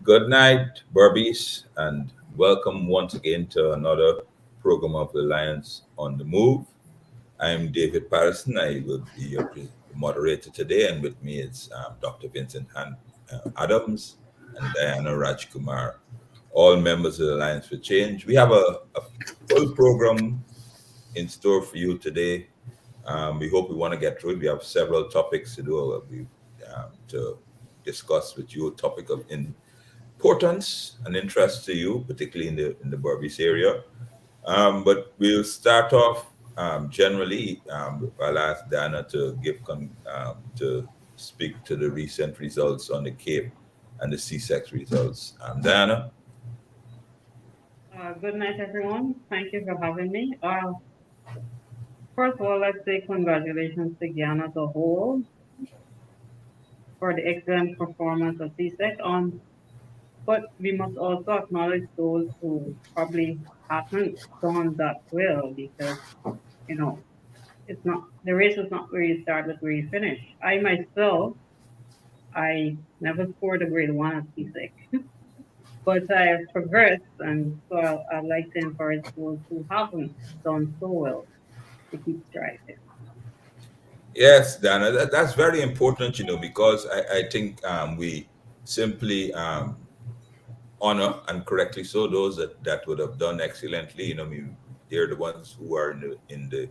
Good night, Barbies, and welcome once again to another program of the Lions on the Move. I'm David Patterson. I will be your moderator today, and with me is Dr. Vincent Adams and Diana Rajkumar, all members of the Alliance for Change. We have a full program in store for you today. We hope we want to get through it. We have several topics to do. To discuss with you a topic of importance and interest to you, particularly in the Berbice area. But we'll start off generally. I'll ask Dana to to speak to the recent results on the Cape and the CSEX results. Dana. Good night, everyone. Thank you for having me. First of all, let's say congratulations to Guyana as a whole for the excellent performance of CSEC but we must also acknowledge those who probably haven't done that well because, you know, it's not, the race is not where you start, but where you finish. I myself, I never scored a grade one at CSEC, but I have progressed, and so I'd like to encourage those who haven't done so well to keep striving. Yes, Dana, that's very important, because I think we simply honor, and correctly so, those that would have done excellently. They're the ones who are in the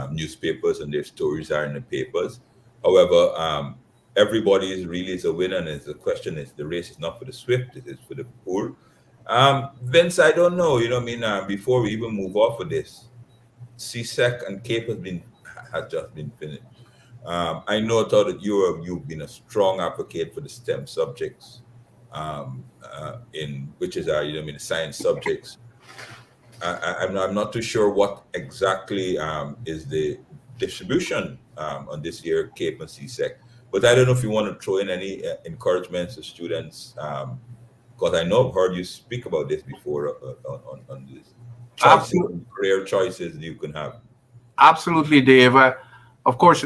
newspapers, and their stories are in the papers. However, everybody is a winner, and the question is, the race is not for the swift; it is for the poor. Vince, I don't know. Before we even move off of this, CSEC and Cape has just been finished. I know, thought that you've been a strong advocate for the STEM subjects, in which is our the science subjects. I'm not too sure what exactly is the distribution on this year Cape and CSEC, but I don't know if you want to throw in any encouragements to students, because I know I've heard you speak about this before on this choices, career choices you can have. Absolutely, Dave. Of course,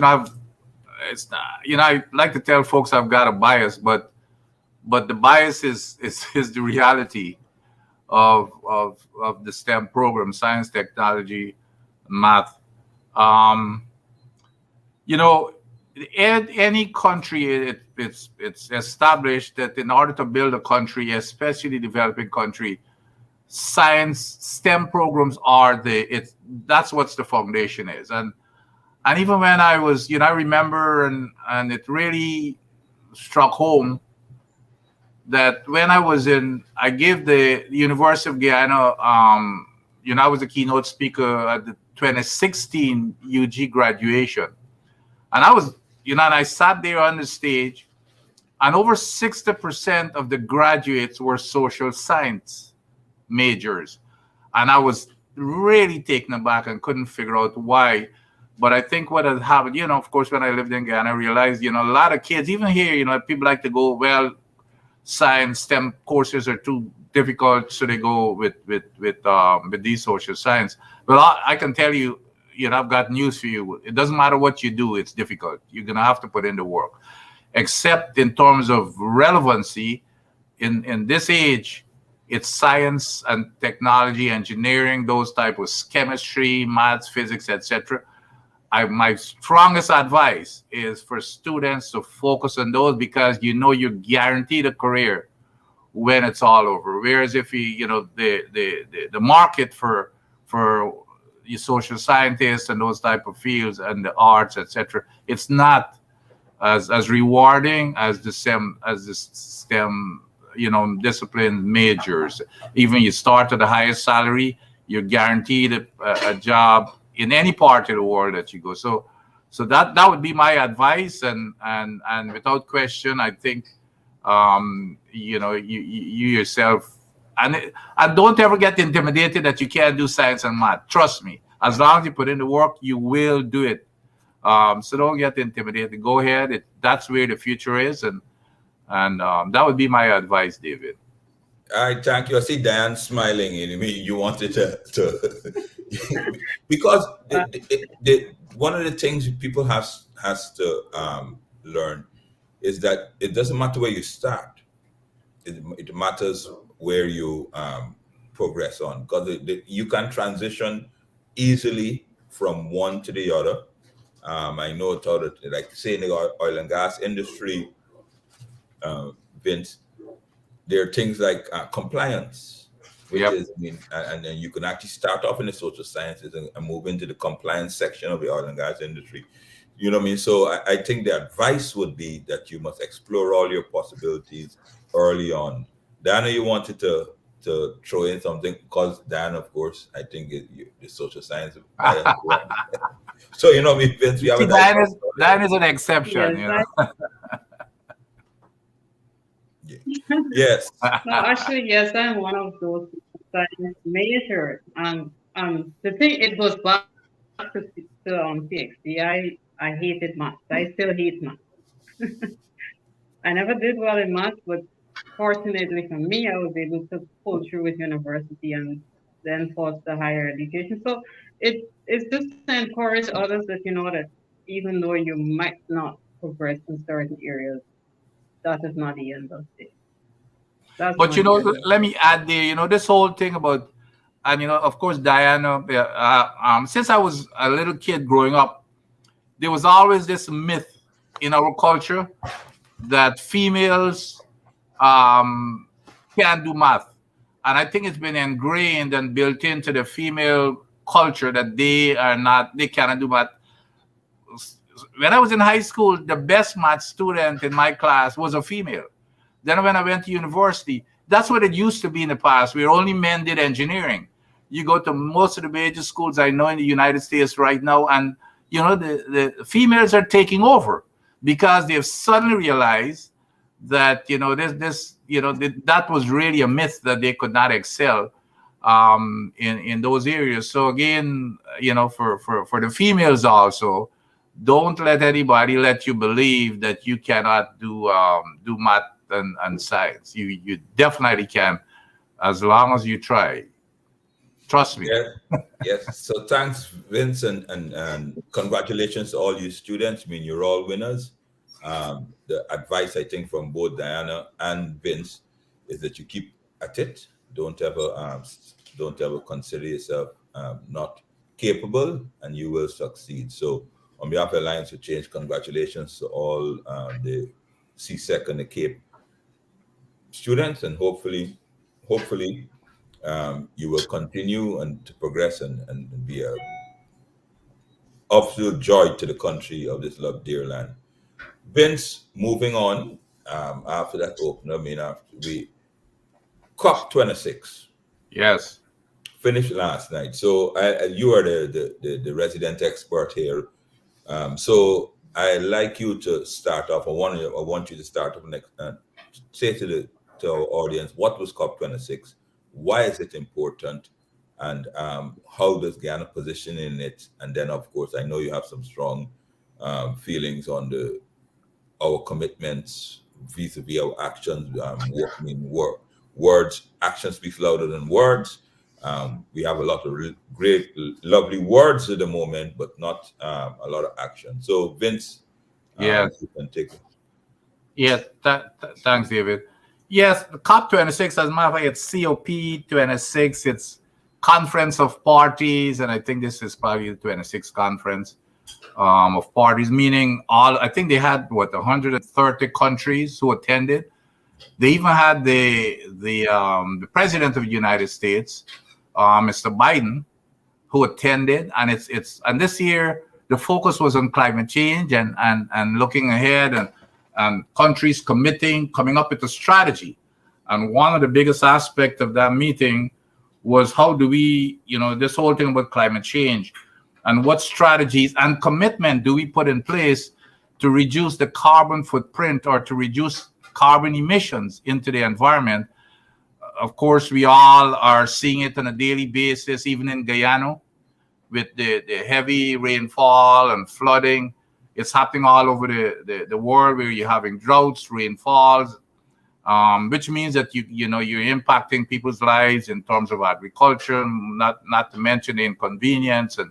it's not, I like to tell folks I've got a bias, but the bias is the reality of the STEM program: science, technology, math. In any country, it's established that in order to build a country, especially developing country, science STEM programs are that's what the foundation is. And even when I was, I remember, and it really struck home that when I gave the University of Guyana, I was a keynote speaker at the 2016 UG graduation. And I sat there on the stage, and over 60% of the graduates were social science majors. And I was really taken aback and couldn't figure out why. But I think what had happened, of course, when I lived in Guyana, I realized, a lot of kids, even here, people like to go, well, science, STEM courses are too difficult, so they go with these social science. But I can tell you, I've got news for you. It doesn't matter what you do, it's difficult. You're going to have to put in the work. Except in terms of relevancy, in this age, it's science and technology, engineering, those type of chemistry, maths, physics, etc. My strongest advice is for students to focus on those, because you're guaranteed a career when it's all over. Whereas if the market for your social scientists and those type of fields and the arts, etc., it's not as rewarding as the STEM discipline majors. Even you start at the highest salary, you're guaranteed a job in any part of the world that you go. So that would be my advice, and without question, I think you yourself, and don't ever get intimidated that you can't do science and math. Trust me, as long as you put in the work, you will do it. So don't get intimidated. Go ahead. That's where the future is, and that would be my advice, David. All right, thank you. I see Diane smiling. You wanted to because one of the things people has to learn is that it doesn't matter where you start. it matters where you progress on, because you can transition easily from one to the other. I know it's other, like say in the oil and gas industry, Vince, there are things like compliance, which Yep. is, I mean, and then you can actually start off in the social sciences and move into the compliance section of the oil and gas industry. You know what I mean? So I think the advice would be that you must explore all your possibilities early on. Diana, you wanted to throw in something, because Diana, of course, I think the social science bias. So you know, Vince, we have See, a that is an exception, Yes, you know. Yes. No, actually, yes, I'm one of those science majors. The thing, it goes back to PhD. I hated math. I still hate math. I never did well in math, but fortunately for me, I was able to pull through with university and then foster higher education. So it's just to encourage others that you know that even though you might not progress in certain areas, that is not the end of it. That's But my you know, view. let me add there, you know, this whole thing about, and you know, of course, Diana, since I was a little kid growing up, there was always this myth in our culture that females can't do math. And I think it's been ingrained and built into the female culture that they cannot do math. When I was in high school, the best math student in my class was a female. Then when I went to university, that's what it used to be in the past, where only men did engineering. You go to most of the major schools I know in the United States right now, and you know the females are taking over because they've suddenly realized that you know that was really a myth, that they could not excel in those areas. So again, you know, for the females also, don't let anybody let you believe that you cannot do math and science. You definitely can, as long as you try. Trust me. Yeah. Yes. So thanks, Vince, and congratulations to all you students. I mean, you're all winners. The advice I think from both Diana and Vince is that you keep at it. Don't ever consider yourself not capable, and you will succeed. So on behalf of Alliance for Change, congratulations to all the CSEC and the CAPE students, and hopefully you will continue and to progress and be a absolute joy to the country of this loved dear land. Vince, moving on, after that opener, I mean, after we COP26 Yes. finished last night. So you are the resident expert here. So I'd like you to start off. I want you to start off next. Say to our audience, what was COP26? Why is it important? And how does Guyana position in it? And then, of course, I know you have some strong feelings on our commitments vis-a-vis our actions. Words, action speaks louder than words. We have a lot of great, lovely words at the moment, but not a lot of action. So, Vince, Yes. you can take it. Yes. Thanks, David. Yes, the COP26, as a matter of fact, it's COP26. It's Conference of Parties, and I think this is probably the 26th conference of parties, meaning I think they had 130 countries who attended. They even had the president of the United States, Mr. Biden, who attended, and and this year the focus was on climate change and looking ahead and countries coming up with a strategy. And one of the biggest aspects of that meeting was how do we, this whole thing about climate change, and what strategies and commitment do we put in place to reduce the carbon footprint or to reduce carbon emissions into the environment. Of course, we all are seeing it on a daily basis, even in Guyana, with the heavy rainfall and flooding. It's happening all over the world, where you're having droughts, rainfalls, which means that you're impacting people's lives in terms of agriculture, not to mention the inconvenience and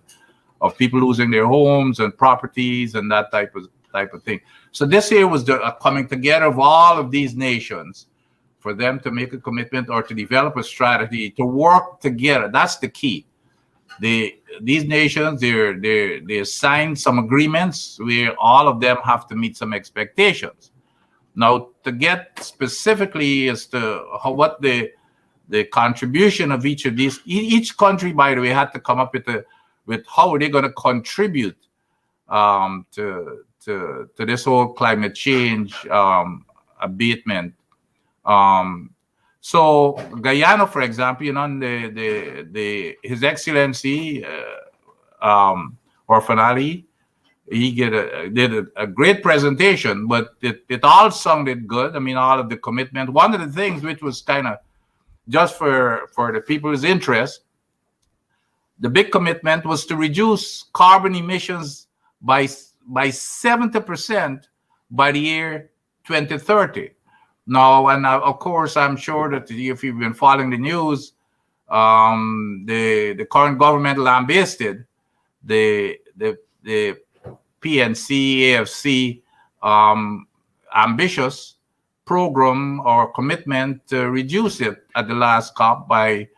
of people losing their homes and properties and that type of thing. So this year was the coming together of all of these nations for them to make a commitment or to develop a strategy to work together. That's the key. These nations, they signed some agreements where all of them have to meet some expectations. Now, to get specifically as to what the contribution of each of these, each country, by the way, had to come up with how they're going to contribute to this whole climate change abatement. So Guyana, for example, His Excellency Irfaan Ali, he did a great presentation, but it all sounded good. I mean, all of the commitment. One of the things which was kind of just for the people's interest, the big commitment was to reduce carbon emissions by 70% by the year 2030. Now, and of course, I'm sure that if you've been following the news, the current government lambasted the PNC, AFC ambitious program or commitment to reduce it at the last COP by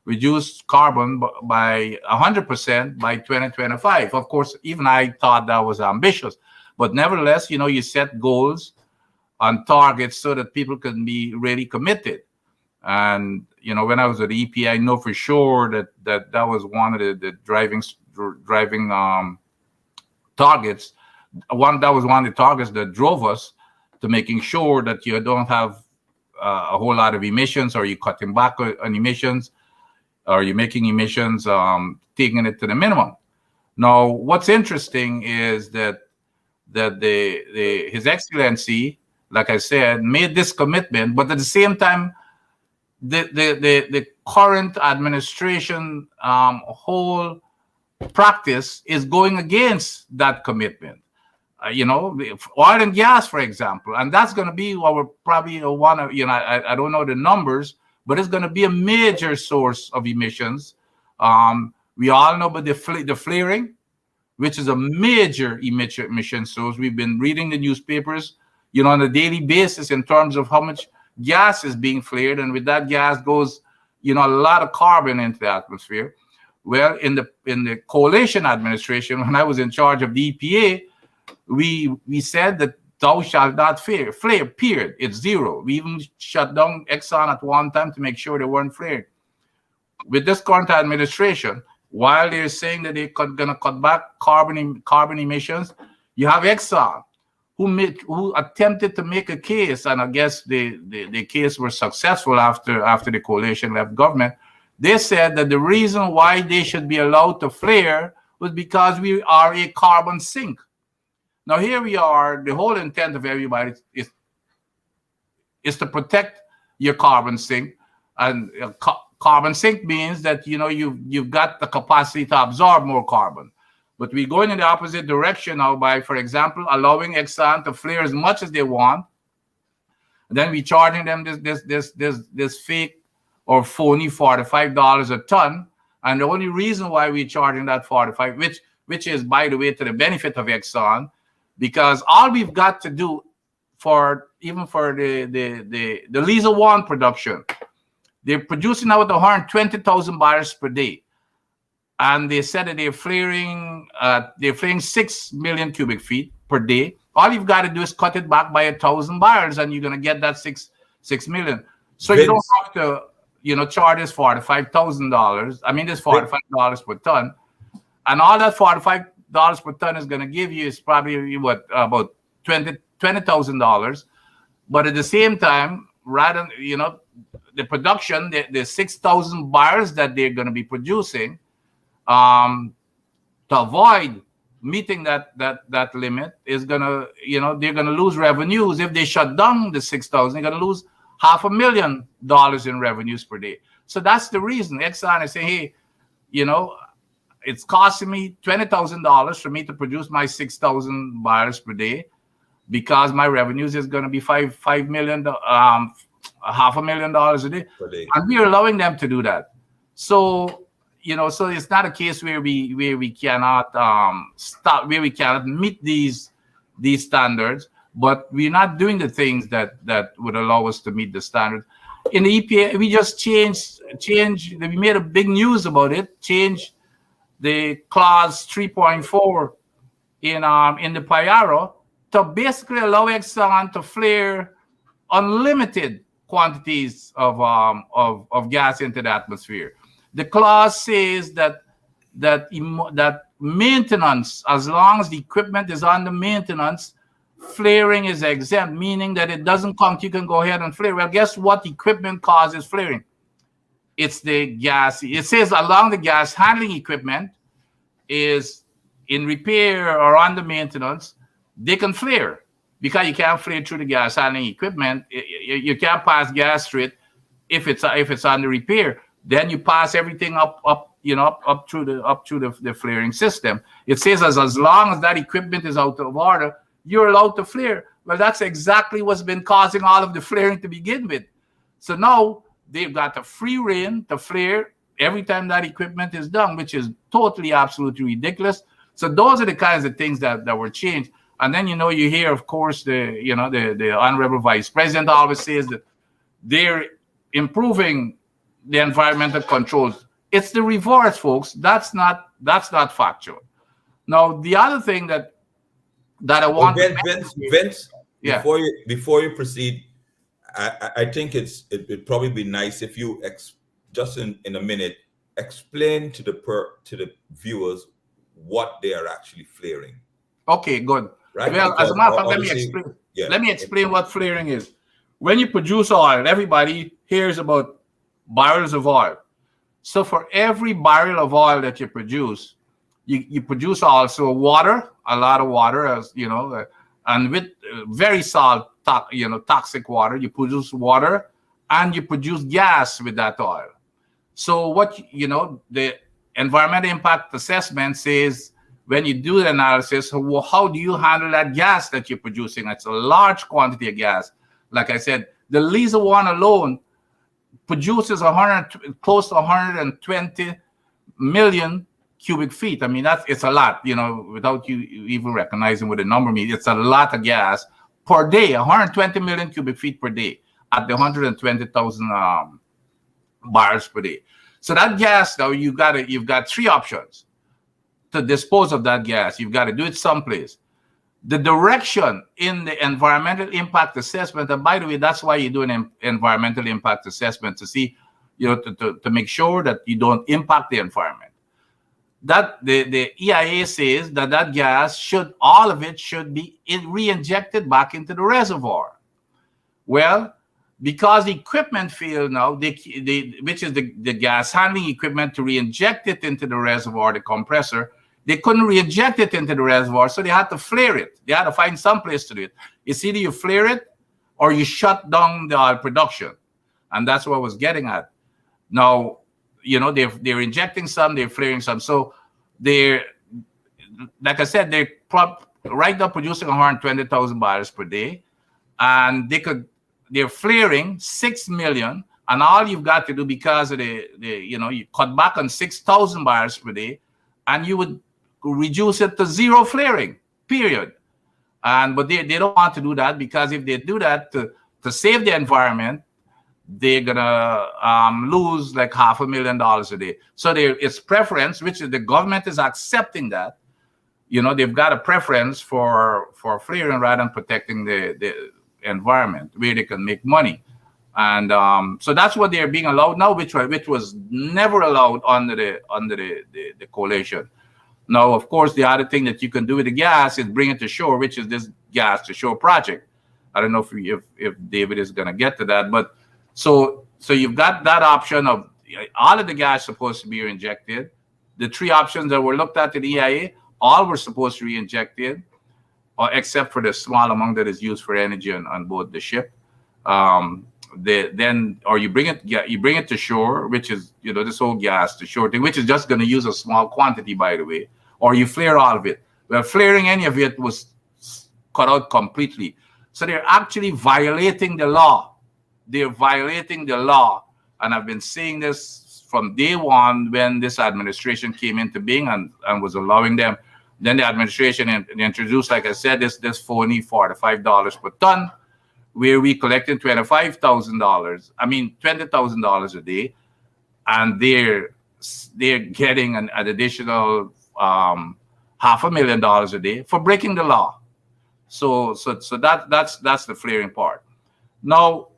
reduce carbon by 100% by 2025. Of course, even I thought that was ambitious, but nevertheless, you set goals on targets so that people can be really committed. And when I was at EPA, I know for sure that was one of the driving targets. That was one of the targets that drove us to making sure that you don't have a whole lot of emissions, or you're cutting back on emissions, or you're making emissions, taking it to the minimum. Now, what's interesting is that His Excellency, like I said, made this commitment, but at the same time, the current administration whole practice is going against that commitment. Oil and gas, for example, and that's going to be probably one of, I don't know the numbers, but it's going to be a major source of emissions. We all know about the flaring, which is a major emission source. We've been reading the newspapers, on a daily basis in terms of how much gas is being flared, and with that gas goes, a lot of carbon into the atmosphere. Well, in the coalition administration, when I was in charge of the EPA, we said that thou shalt not flare, period. It's zero. We even shut down Exxon at one time to make sure they weren't flared. With this current administration, while they're saying that they're going to cut back carbon emissions, you have Exxon, who attempted to make a case, and I guess the case was successful after the coalition left government. They said that the reason why they should be allowed to flare was because we are a carbon sink. Now here we are. The whole intent of everybody is to protect your carbon sink, and carbon sink means that you've got the capacity to absorb more carbon. But we're going in the opposite direction now by, for example, allowing Exxon to flare as much as they want. And then we're charging them this fake or phony $45 a ton. And the only reason why we're charging that $45, which is, by the way, to the benefit of Exxon, because all we've got to do for the Liza 1 production, they're producing out 120,000 barrels per day. And they said that they're flaring 6 million cubic feet per day. All you've got to do is cut it back by 1,000 barrels, and you're going to get that 6 million. So you don't have to, charge us $45,000. I mean, this $45 per ton, and all that $45 per ton is going to give you is probably about $20,000. But at the same time, rather, the production, the 6,000 barrels that they're going to be producing, to avoid meeting that limit is gonna, they're gonna lose revenues. If they shut down the 6,000, they're gonna lose $500,000 in revenues per day. So that's the reason Exxon is saying, hey, it's costing me $20,000 for me to produce my 6,000 barrels per day, because my revenues is gonna be $5 million, $500,000 a day, and we're allowing them to do that. So. So it's not a case where we cannot stop, where we cannot meet these standards. but we're not doing the things that would allow us to meet the standard. In the EPA, we just changed. We made a big news about it. Changed the clause 3.4 in the PIARO to basically allow Exxon to flare unlimited quantities of gas into the atmosphere. The clause says that maintenance, as long as the equipment is under maintenance, flaring is exempt, meaning that it doesn't count. You can go ahead and flare. Well, guess what equipment causes flaring? It's the gas. It says along the gas handling equipment is in repair or under maintenance, they can flare because you can't flare through the gas handling equipment. You can't pass gas through it if it's under repair. Then you pass everything up through the flaring system. It says as long as that equipment is out of order, you're allowed to flare. Well, that's exactly what's been causing all of the flaring to begin with. So now they've got a free rein to flare every time that equipment is done, which is totally, absolutely ridiculous. So those are the kinds of things that were changed. And then, you hear, of course, the Honorable Vice President always says that they're improving the environmental controls. It's the reverse, folks. That's not factual. Now, the other thing that I want Vince, yeah. before you proceed, I think it'd probably be nice if you just in a minute explain to the viewers what they are actually flaring. Okay, good. Right? Well, Because as a matter of fact, let me explain. Yeah. Let me explain what flaring is. When you produce oil, everybody hears about barrels of oil. So for every barrel of oil that you produce, you produce also water, a lot of water, as and with very toxic water. You produce water, and you produce gas with that oil. So what the environmental impact assessment says, when you do the analysis, how do you handle that gas that you're producing? It's a large quantity of gas. Like I said, the Liza one alone produces close to 120 million cubic feet. I mean, it's a lot, without you even recognizing what the number means. It's a lot of gas per day, 120 million cubic feet per day at the 120,000 barrels per day. So that gas, now you've got three options to dispose of that gas. You've got to do it someplace. The direction in the environmental impact assessment, and by the way, that's why you do an environmental impact assessment, to see, to make sure that you don't impact the environment. That the EIA says that gas all of it should be re-injected back into the reservoir. Well, because the equipment failed now, which is the gas handling equipment to re-inject it into the reservoir, the compressor, they couldn't re-inject it into the reservoir, so they had to flare it. They had to find some place to do it. It's either you flare it or you shut down the oil production. And that's what I was getting at. Now, they're injecting some, they're flaring some. So they're, like I said, they're right now producing 120,000 barrels per day. And they're flaring 6 million. And all you've got to do, because of you cut back on 6,000 barrels per day, and you would reduce it to zero flaring, period. But they don't want to do that, because if they do that to save the environment, they're gonna lose like $500,000 a day. So it's preference, which is the government is accepting that. They've got a preference for flaring rather than protecting the environment, where they can make money. And so that's what they're being allowed now, which was never allowed under the coalition. Now, of course, the other thing that you can do with the gas is bring it to shore, which is this gas to shore project. I don't know if David is going to get to that, but so you've got that option of all of the gas supposed to be reinjected. The three options that were looked at in the EIA, all were supposed to be reinjected, except for the small amount that is used for energy on board the ship. Or you bring it to shore, which is this whole gas to shore thing, which is just going to use a small quantity, by the way, or you flare all of it. Well, flaring any of it was cut out completely. So they're actually violating the law. They're violating the law, and I've been saying this from day one when this administration came into being and was allowing them. Then the administration introduced, like I said, this phony $45 per ton, where we collected $25,000. I mean, $20,000 a day, and they're getting an additional $500,000 a day for breaking the law. So that's the flaring part. Now,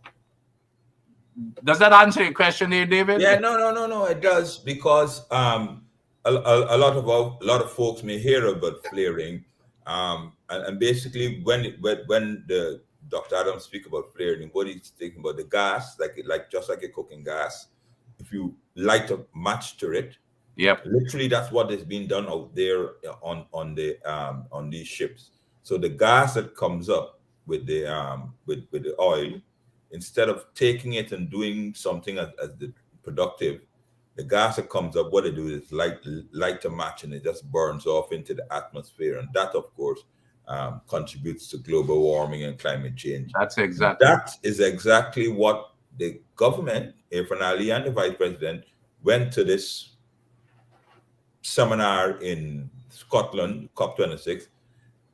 does that answer your question there, David? Yeah, no. It does, because a lot of folks may hear about flaring, and basically when the Dr. Adams speak about flaring, what he's thinking about the gas, just like a cooking gas. If you light a match to it, yep, literally that's what is being done out there on these ships. So the gas that comes up with the oil, instead of taking it and doing something as the productive, the gas that comes up, what they do is light a match, and it just burns off into the atmosphere, and that, of course, contributes to global warming and climate change. That is exactly what the government, Irfaan Ali and the Vice President, went to this seminar in Scotland, COP26,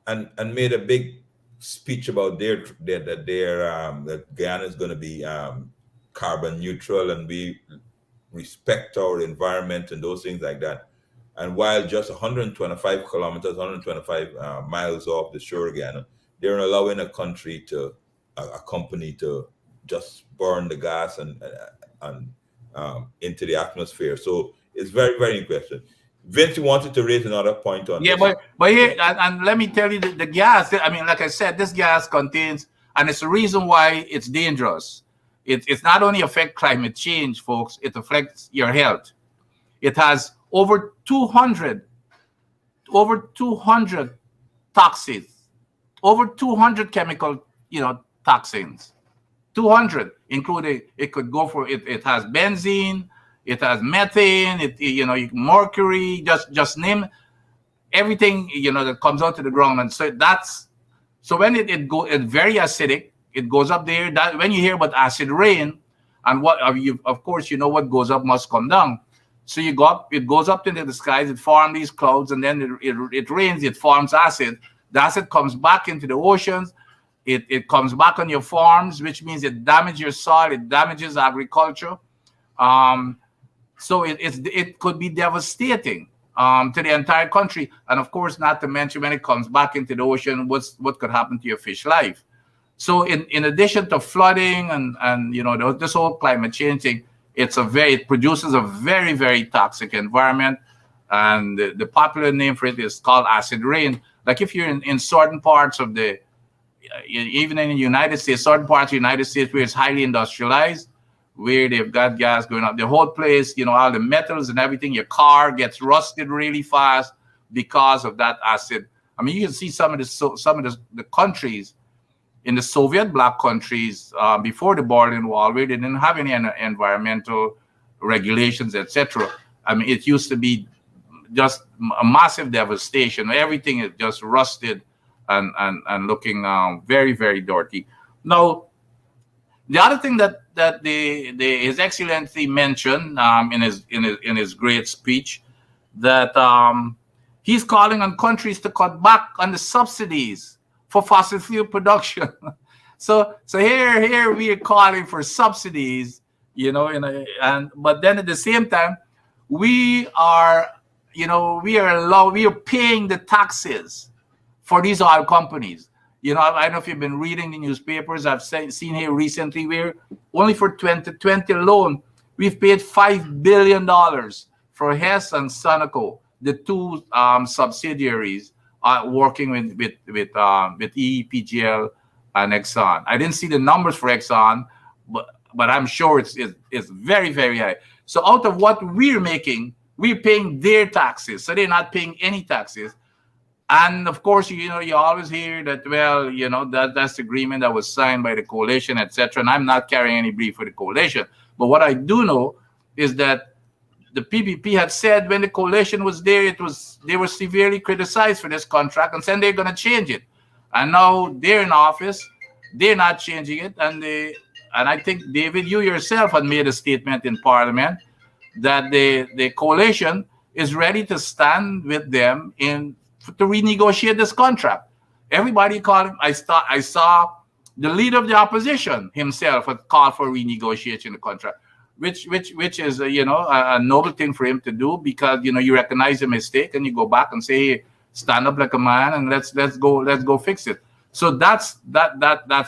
and made a big speech about that Guyana is going to be carbon neutral, and we respect our environment and those things like that. And while just 125 kilometers, 125 miles off the shore of Guyana, they're allowing a company to just burn the gas and into the atmosphere. So it's very, very interesting. Vince, you wanted to raise another point on this. But here, and let me tell you, the gas, I mean, like I said, this gas contains, and it's the reason why it's dangerous. It's not only affect climate change, folks, it affects your health. It has over 200 toxins, over 200 chemical, toxins, 200, including, it could go for, it has benzene, it has methane, mercury, just name everything, that comes out to the ground. And so when it's very acidic, it goes up there. That when you hear about acid rain, and of course, what goes up must come down. So it goes up into the skies, it forms these clouds, and then it rains, it forms acid. The acid comes back into the oceans. It comes back on your farms, which means it damages your soil, it damages agriculture. So it could be devastating to the entire country. And of course, not to mention when it comes back into the ocean, what could happen to your fish life. So in addition to flooding and this whole climate change thing, it produces a very, very toxic environment. And the popular name for it is called acid rain. Like if you're in certain parts of even in the United States, certain parts of the United States where it's highly industrialized, where they've got gas going up, the whole place, all the metals and everything, your car gets rusted really fast because of that acid. I mean, you can see some of the countries in the Soviet bloc countries before the Berlin Wall, where they didn't have any environmental regulations, etc. I mean, it used to be just a massive devastation. Everything is just rusted and looking very, very dirty. Now, the other thing that His Excellency mentioned in his great speech, that he's calling on countries to cut back on the subsidies for fossil fuel production. So here we are calling for subsidies, but then at the same time we are paying the taxes for these oil companies. I don't know if you've been reading the newspapers. I've seen here recently where only for 2020 alone, we've paid $5 billion for Hess and Sunoco, the two subsidiaries working with EPGL and Exxon. I didn't see the numbers for Exxon, but I'm sure it's very, very high. So out of what we're making, we're paying their taxes. So they're not paying any taxes. And of course, you always hear that, that's the agreement that was signed by the coalition, etc. And I'm not carrying any brief for the coalition. But what I do know is that the PPP had said when the coalition was there, they were severely criticized for this contract and said they're going to change it. And now they're in office, they're not changing it. And I think, David, you yourself had made a statement in Parliament that the coalition is ready to stand with them in to renegotiate this contract. Everybody called him. I saw the leader of the opposition himself had called for renegotiation of the contract, which is a noble thing for him to do, because you recognize a mistake and you go back and say, hey, stand up like a man and let's go fix it. So that's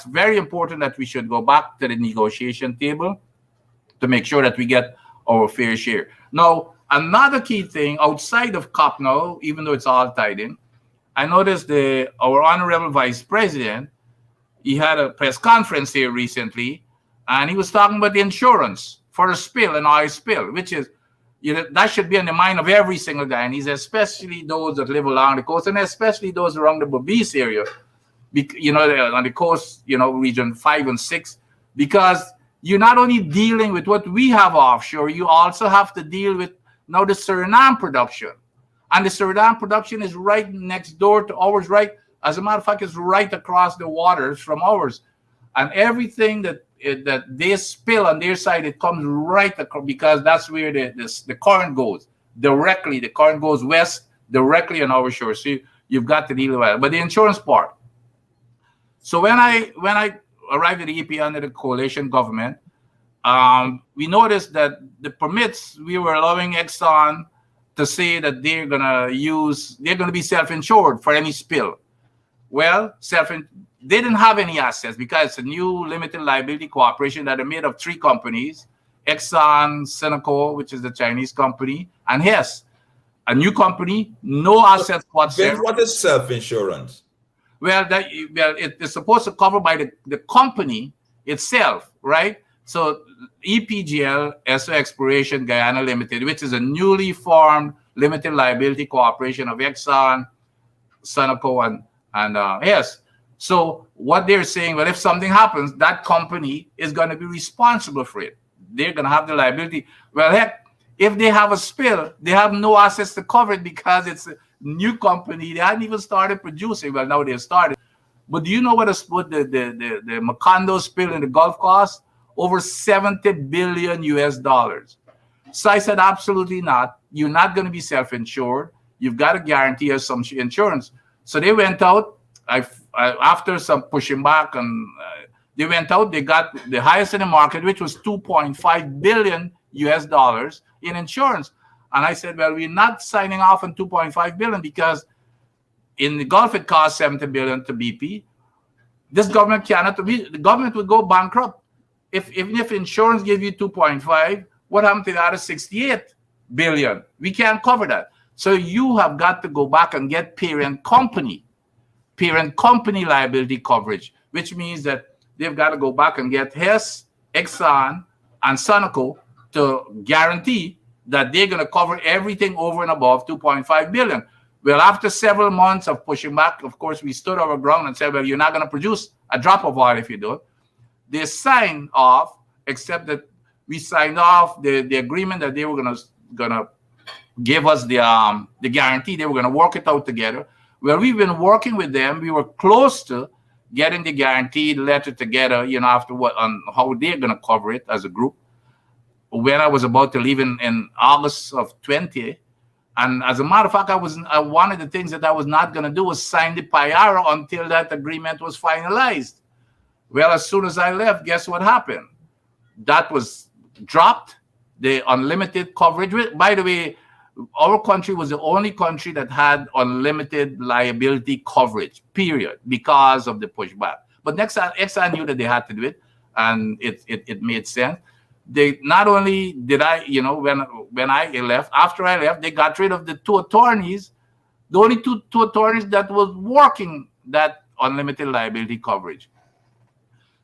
very important, that we should go back to the negotiation table to make sure that we get our fair share. Now, another key thing outside of COP now, even though it's all tied in, I noticed our honorable vice president, he had a press conference here recently, and he was talking about the insurance for a spill, an oil spill, which is, that should be on the mind of every single guy, and he's especially those that live along the coast, and especially those around the Berbice area, on the coast, region 5 and 6, because you're not only dealing with what we have offshore, you also have to deal with now the Suriname production. And the Suriname production is right next door to ours, right? As a matter of fact, it's right across the waters from ours. And everything that they spill on their side, it comes right across, because that's where the current goes. Directly, the current goes west, directly on our shore. So you've got to deal with it. But the insurance part. So when I arrived at the EP under the coalition government, we noticed that the permits, we were allowing Exxon to say that they're going to be self-insured for any spill. Well, they didn't have any assets, because it's a new limited liability corporation that are made of 3 companies, Exxon, Sinoco, which is the Chinese company, and Hess, a new company, no assets whatsoever. What is self-insurance? Well, it's supposed to cover by the company itself, right? So EPGL, Esso Exploration Guyana Limited, which is a newly formed limited liability corporation of Exxon, Sinoco, and Hess. So what they're saying, well, if something happens, that company is going to be responsible for it. They're going to have the liability. Well, heck, if they have a spill, they have no assets to cover it, because it's a new company. They hadn't even started producing. Well, now they've started. But do you know what the Macondo spill in the Gulf cost? Over $70 billion US. So I said, absolutely not. You're not going to be self-insured. You've got to guarantee us some insurance. So they went out. After some pushing back, and they went out. They got the highest in the market, which was $2.5 billion US in insurance. And I said, well, we're not signing off on $2.5 billion, because in the Gulf it costs $70 billion to BP. This government cannot. The government would go bankrupt even if insurance gave you 2.5. What happened to the other 68 billion? We can't cover that. So you have got to go back and get parent company liability coverage, which means that they've got to go back and get Hess, Exxon, and Sinoco to guarantee that they're going to cover everything over and above 2.5 billion. Well, after several months of pushing back, of course, we stood our ground and said, well, you're not going to produce a drop of oil if you do it. They signed off, except that we signed off the agreement that they were going to give us the guarantee. They were going to work it out together. Well, we've been working with them. We were close to getting the guaranteed letter together, after on how they're going to cover it as a group. When I was about to leave in August of 20, and as a matter of fact, one of the things that I was not going to do was sign the PIARA until that agreement was finalized. Well, as soon as I left, guess what happened? That was dropped, the unlimited coverage. By the way, our country was the only country that had unlimited liability coverage, period, because of the pushback. But Exxon knew that they had to do it, and it made sense. They not only did when I left, after I left, they got rid of the 2 attorneys, the only two attorneys that was working that unlimited liability coverage.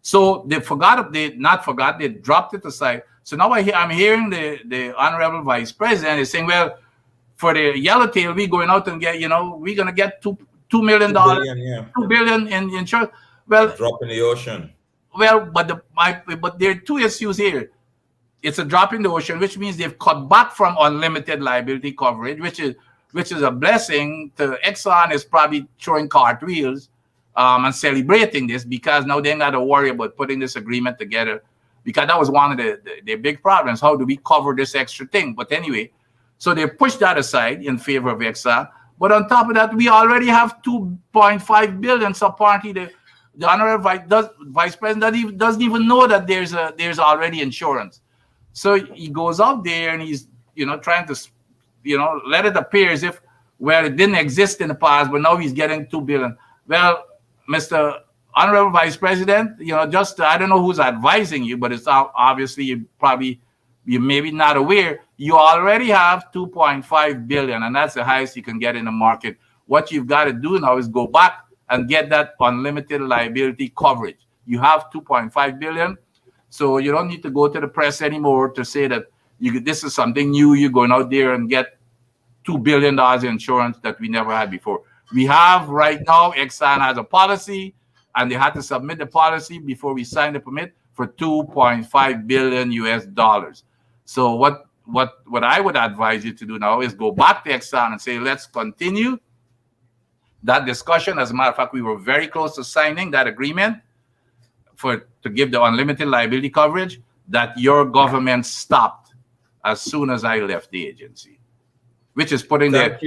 So they dropped it aside. So now I'm hearing the honorable vice president is saying, well, for the yellowtail, we're going out and get, we're going to get $2 million, $2 billion in insurance. Well, drop in the ocean. Well, but there are 2 issues here. It's a drop in the ocean, which means they've cut back from unlimited liability coverage, which is a blessing to Exxon. Is probably throwing cartwheels and celebrating this, because now they ain't got to worry about putting this agreement together, because that was one of the big problems. How do we cover this extra thing? But anyway, so they pushed that aside in favor of Exxon. But on top of that, we already have 2.5 billion. So apparently the honorable vice president doesn't even know that there's already insurance. So he goes out there and he's trying to let it appear as if, well, it didn't exist in the past, but now he's getting 2 billion. Well, Mr. Honorable Vice President, just I don't know who's advising you, but it's obviously you maybe not aware, you already have 2.5 billion, and that's the highest you can get in the market. What you've got to do now is go back and get that unlimited liability coverage. You have 2.5 billion, so you don't need to go to the press anymore to say that this is something new. You're going out there and get $2 billion in insurance that we never had before. We have right now, Exxon has a policy, and they had to submit the policy before we signed the permit for $2.5 billion US. So what I would advise you to do now is go back to Exxon and say, let's continue that discussion. As a matter of fact, we were very close to signing that agreement to give the unlimited liability coverage that your government stopped as soon as I left the agency, which is putting at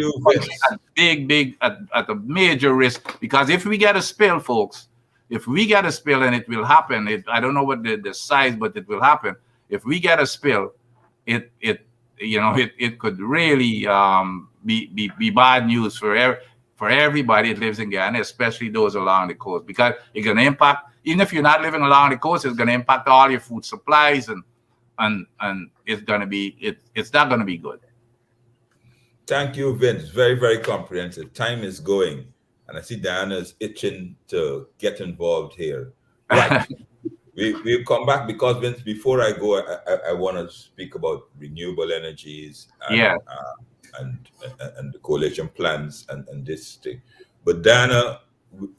a major risk. Because if we get a spill, folks, if we get a spill, and it will happen, I don't know what the size, but it will happen. If we get a spill, it could really be bad news for everybody that lives in Guyana, especially those along the coast, because it's going to impact. Even if you're not living along the coast, it's going to impact all your food supplies, and it's going to be it's not going to be good. Thank you, Vince. Very, very comprehensive. Time is going, and I see Diana's itching to get involved here. Right. We'll come back because, Vince, before I go, I want to speak about renewable energies and the coalition plans and this thing. But Diana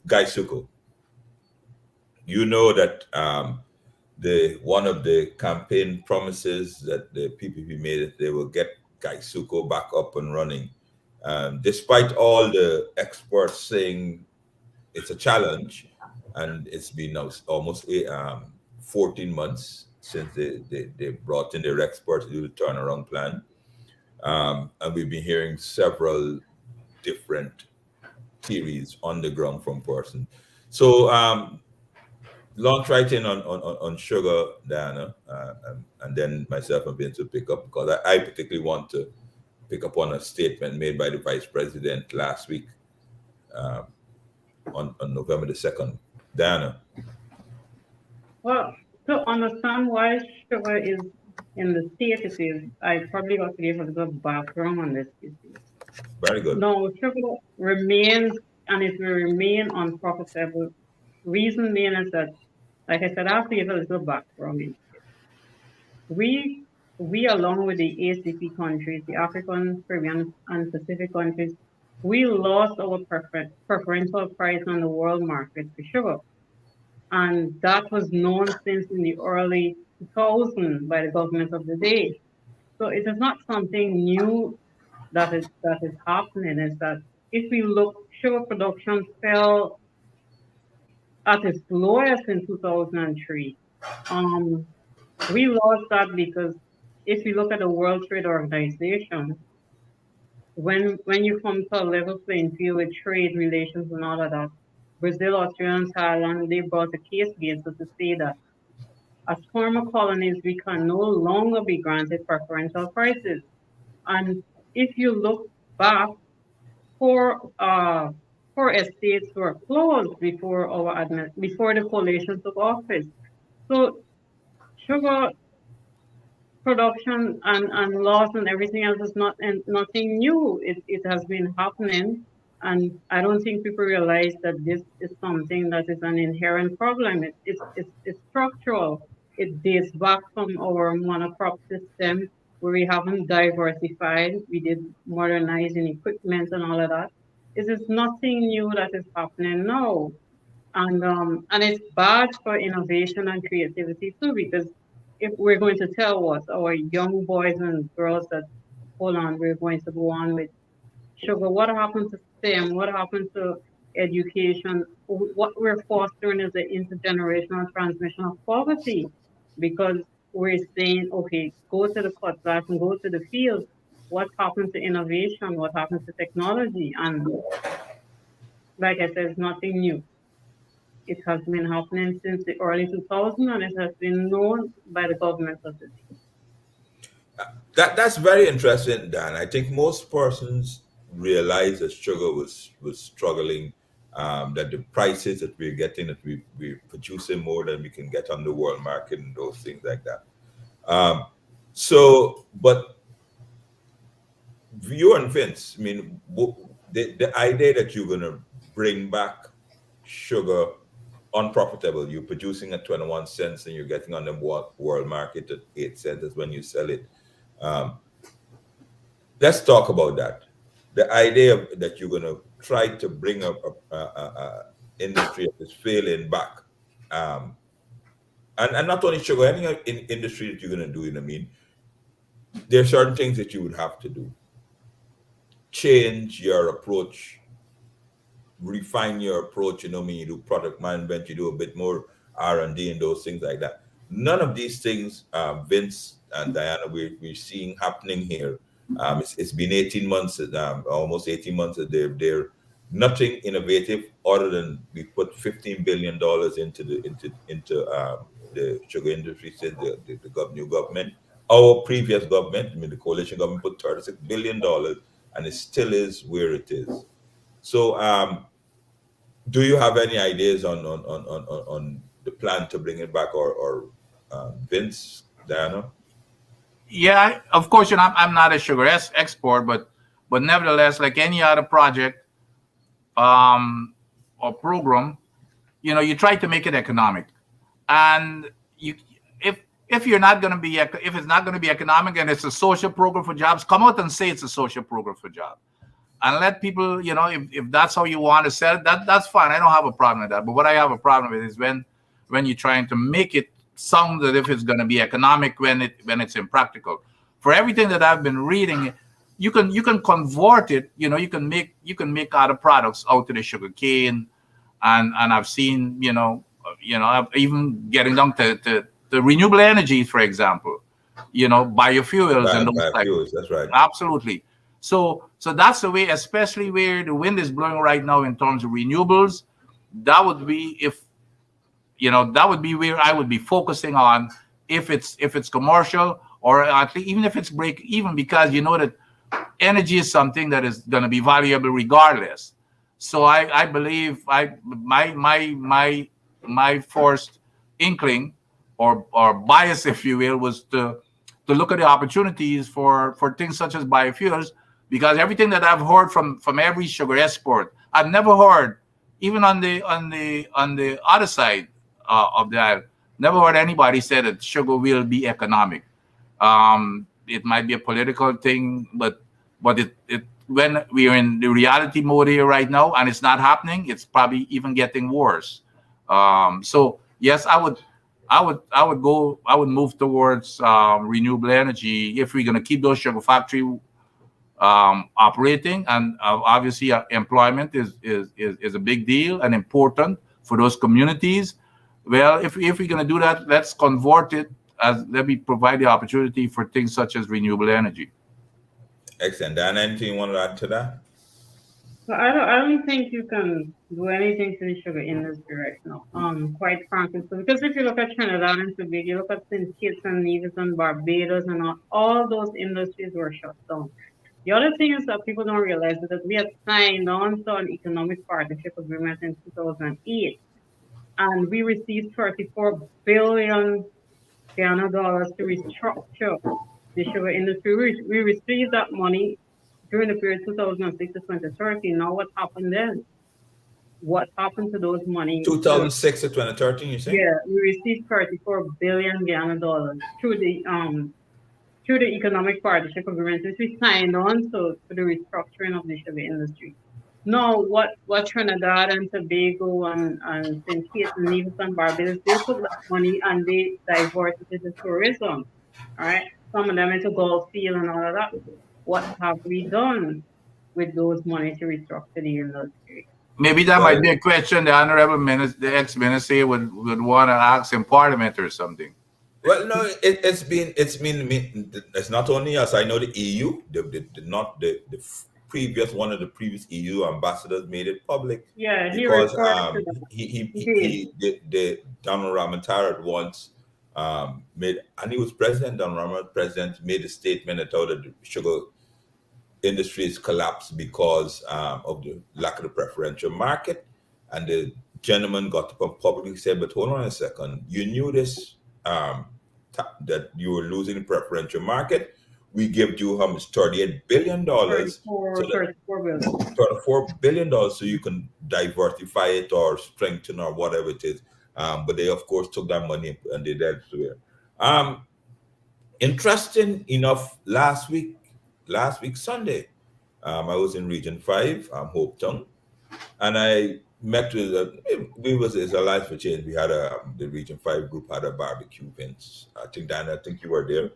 Gaisuku, you know that one of the campaign promises that the PPP made that they will get Gaisuku back up and running. Despite all the experts saying it's a challenge, and it's been now almost 14 months since they brought in their experts to do the turnaround plan. And we've been hearing several different theories on the ground from person. So launch right in on sugar, Diana, and then myself and Vince will pick up, because I particularly want to pick up on a statement made by the Vice President last week on November the 2nd. Diana. Well, to understand why sugar is in the state it is, I probably got to give a little background on this issue. Very good. No, sugar remains, and it will remain unprofitable. Reason being is that, like I said, I have to give a little background. We along with the ACP countries, the African, Caribbean, and Pacific countries, we lost our preferential price on the world market for sugar. And that was known since in the early 2000s by the government of the day. So it is not something new that is happening. Is that if we look, sugar production fell at its lowest in 2003. We lost that because if you look at the World Trade Organization, when you come to a level playing field with trade relations and all of that, Brazil, Australia, and Thailand, they brought a case against us to say that as former colonies, we can no longer be granted preferential prices. And if you look back, four estates were closed before the coalition took office. So sugar production and loss and everything else is nothing new. It has been happening, and I don't think people realize that this is something that is an inherent problem. It's structural. It dates back from our monocrop system where we haven't diversified. We did modernizing equipment and all of that. It is nothing new that is happening now, and it's bad for innovation and creativity too, because if we're going to tell our young boys and girls that, hold on, we're going to go on with sugar, what happened to STEM? What happened to education? What we're fostering is the intergenerational transmission of poverty, because we're saying, okay, go to the cutlass and go to the field. What happened to innovation? What happened to technology? And like I said, it's nothing new. It has been happening since the early 2000s, and it has been known by the government of the day. That's very interesting, Dan. I think most persons realize that sugar was struggling, that the prices that we're getting, that we're producing more than we can get on the world market and those things like that. But you and Vince, I mean, the idea that you're going to bring back sugar unprofitable, you're producing at 21 cents and you're getting on the world market at 8 cents is when you sell it. Let's talk about that. The idea that you're going to try to bring up a industry that is failing back, and not only sugar, any industry that you're going to do. You know what I mean? There are certain things that you would have to do. Change your approach, refine your approach. You know, you do product management, you do a bit more R&D and those things like that. None of these things, Vince and Diana, we're seeing happening here. It's been 18 months, almost 18 months. They're nothing innovative other than we put $15 billion into the sugar industry since the new government. Our previous government, I mean the coalition government, put $36 billion, and it still is where it is. So, do you have any ideas on the plan to bring it back, or Vince, Diana? Yeah, of course, I'm not a sugar export, but nevertheless, like any other project or program, you try to make it economic. And if you're not going to be, if it's not going to be economic and it's a social program for jobs, come out and say it's a social program for jobs, and let people, if that's how you want to sell it, that's fine. I don't have a problem with that. But what I have a problem with is when you're trying to make it sound as if it's going to be economic when it's impractical. For everything that I've been reading, you can convert it. You can make other products out of the sugar cane, and I've seen even getting down to renewable energy, for example, biofuels and those biofuels. That's right. Absolutely. So that's the way, especially where the wind is blowing right now in terms of renewables. That would be that would be where I would be focusing on if it's commercial, or at least even if it's break even, because that energy is something that is going to be valuable regardless. So I believe my first inkling or bias, if you will, was to look at the opportunities for things such as biofuels, because everything that I've heard from every sugar export, I've never heard, even on the other side of that, never heard anybody say that sugar will be economic. It might be a political thing, but it when we are in the reality mode here right now and it's not happening, it's probably even getting worse. So yes, I would move towards renewable energy if we're going to keep those sugar factory operating, and obviously employment is a big deal and important for those communities. Well, if we're going to do that, let's convert it let me provide the opportunity for things such as renewable energy. Excellent. Dan, anything you want to add to that? So I don't think you can do anything to the sugar industry right now. Quite frankly, because if you look at Trinidad and Tobago, you look at St. Kitts and Nevis and Barbados, and all those industries were shut down. The other thing is that people don't realize that we had signed on to an economic partnership agreement in 2008, and we received $34 billion to restructure the sugar industry. We received that money during the period 2006 to 2013. Now, what happened then? What happened to those money? 2006 to 2013, you say? Yeah, we received $34 billion through the economic partnership agreement, which we signed on to the restructuring of the sugar industry. Now, what Trinidad and Tobago and St. Kitts and Nevis and Barbados, they took that money and they diverted it to tourism. All right, some of them into Gulf Field and all of that. What have we done with those money to restructure the industry? Maybe that might be a question the honorable minister, the ex-minister would want to ask in Parliament or something. Well, no, it's not only us. I know the EU, not previous one of the previous EU ambassadors made it public Yeah, he because referred to that. He did. the Donald Ramatara once made, and he was president. Donald Ramatara president made a statement that told that the sugar industry is collapsed because of the lack of the preferential market, and the gentleman got up and publicly said, "But hold on a second, you knew this." That you were losing the preferential market. We give you how much, $38 billion, so 34, that 34 billion. $34 billion, so you can diversify it or strengthen or whatever it is. But they of course took that money and did elsewhere. Um, Interesting enough, last week Sunday, I was in Region 5, Hope Town, and I met with we was it's a Life for Change. We had the Region 5 group had a barbecue event. I think Dan, I think you were there.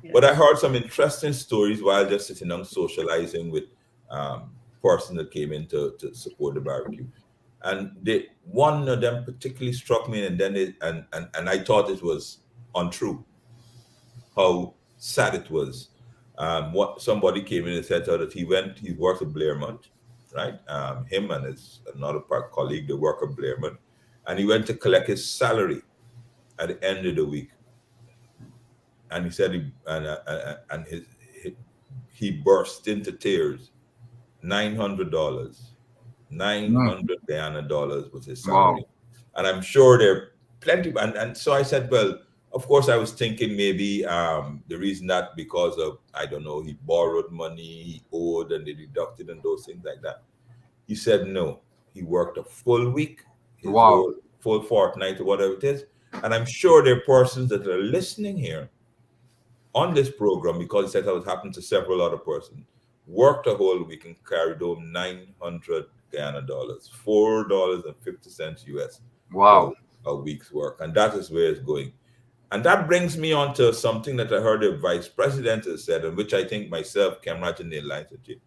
Yeah. But I heard some interesting stories while just sitting down socializing with person that came in to support the barbecue. And one of them particularly struck me, and then and I thought it was untrue how sad it was. What somebody came in and said that he worked at Blairmont, right? Him and his another part colleague, they work at Blairmont, and he went to collect his salary at the end of the week, and he said he burst into tears. $900, Mm. $900 was his Wow. salary, and I'm sure there are plenty. And so I said, well, of course, I was thinking maybe the reason that because of, I don't know, he borrowed money, he owed, and they deducted and those things like that. He said no, he worked a full week, his Wow. whole full fortnight or whatever it is. And I'm sure there are persons that are listening here on this program, because it said that was happened to several other persons, worked a whole week and carried home 900 Guyana dollars, $4.50 US for Wow. a week's work. And that is where it's going. And that brings me on to something that I heard the vice president has said, and which I think myself can imagine in line with you.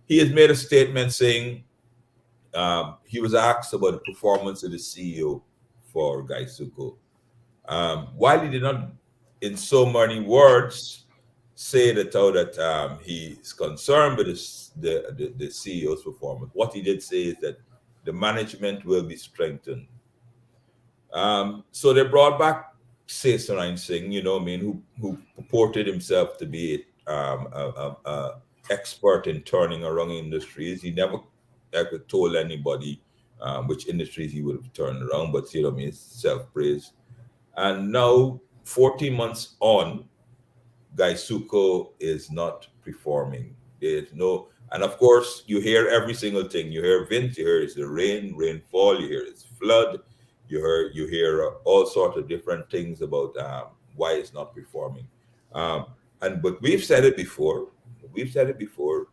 He has made a statement saying he was asked about the performance of the CEO for Gaisuko. While he did not, in so many words, say that he's concerned with the CEO's performance, what he did say is that the management will be strengthened. So they brought back Sesarain Singh, who purported himself to be a expert in turning around industries. He never ever told anybody which industries he would have turned around, but it's self-praise. And now, 14 months on, Gaisuko is not performing. There's no, and of course, you hear every single thing. You hear wind, you hear it's the rainfall, you hear it's flood, you hear all sorts of different things about why it's not performing. But we've said it before. We've said it before.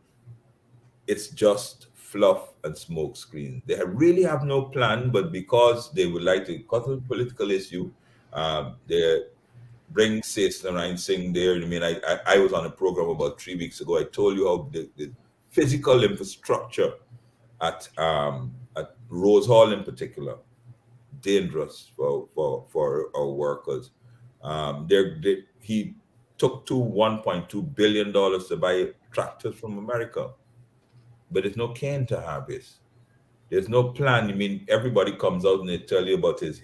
It's just fluff and smoke screen. They really have no plan, but because they would like to cut a political issue, they bring Sesna Ryan Singh there. I mean, I was on a program about 3 weeks ago. I told you how the physical infrastructure at Rose Hall in particular, dangerous for our workers. He took to $1.2 billion to buy tractors from America, but there's no cane to harvest. There's no plan. I mean, everybody comes out and they tell you about his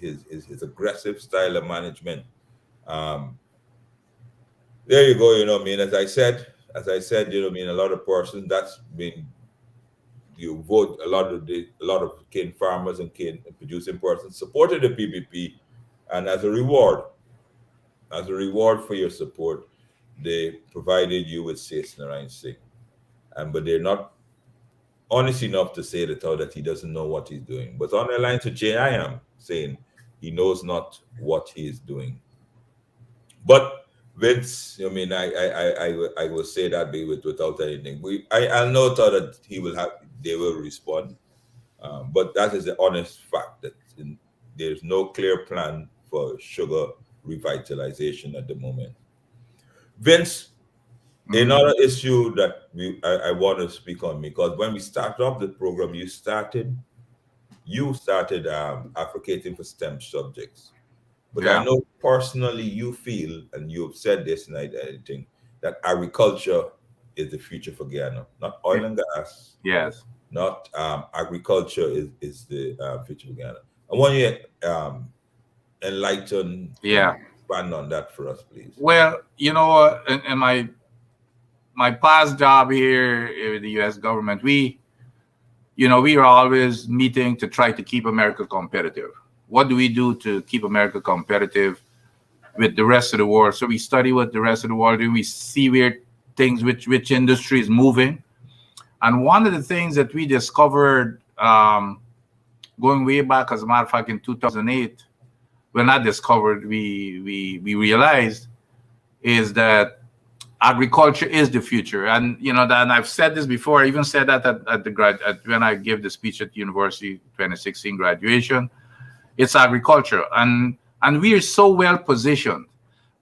aggressive style of management. Um, there you go. A lot of persons that's been you vote a lot of cane farmers and cane producing persons supported the PPP, and as a reward for your support, they provided you with Seth Narayan Singh, and but they're not honest enough to say that he doesn't know what he's doing. But on the line to Jay, I am saying he knows not what he is doing. But Vince, I will say that without anything. I know that they will respond, but that is the honest fact that there's no clear plan for sugar revitalization at the moment. Vince, Mm. another issue that I want to speak on, because when we started off the program, you started advocating for STEM subjects. But Yeah. I know personally you feel, and you've said this, and I think that agriculture is the future for Guyana, not oil and gas, Yes. not agriculture is the future for Guyana. I want you to enlighten Yeah. and expand on that for us, please. Well, in my past job here in the U.S. government, we are always meeting to try to keep America competitive. What do we do to keep America competitive with the rest of the world? So we study what the rest of the world do. We see where things, which industry is moving. And one of the things that we discovered, going way back, as a matter of fact, in 2008, well, not discovered, we realized, is that agriculture is the future. And and I've said this before. I even said that when I gave the speech at university 2016 graduation. It's agriculture, and we are so well positioned.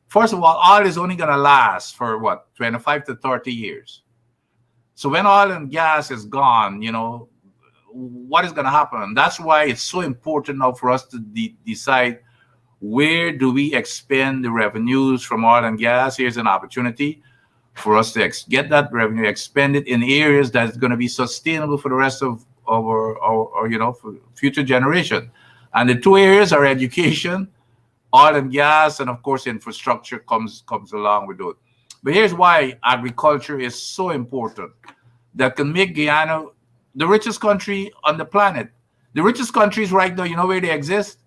First of all, oil is only going to last for what, 25 to 30 years. So when oil and gas is gone, what is going to happen? And that's why it's so important now for us to decide, where do we expend the revenues from oil and gas? Here's an opportunity for us to get that revenue expended in areas that's going to be sustainable for the rest of our for future generation. And the two areas are education, oil and gas, and of course infrastructure comes along with it. But here's why agriculture is so important, that can make Guyana the richest country on the planet. The richest countries right now, where they exist?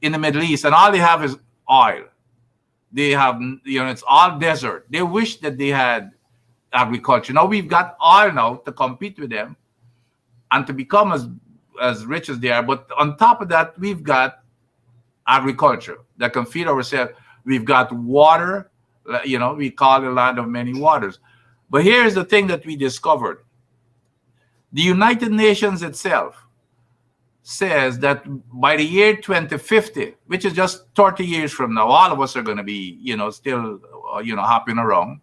In the Middle East, and all they have is oil. They have, it's all desert. They wish that they had agriculture. Now we've got oil now to compete with them and to become as rich as they are. But on top of that, we've got agriculture that can feed ourselves. We've got water, we call it the land of many waters. But here's the thing that we discovered. The United Nations itself says that by the year 2050, which is just 30 years from now, all of us are going to be, still, hopping around.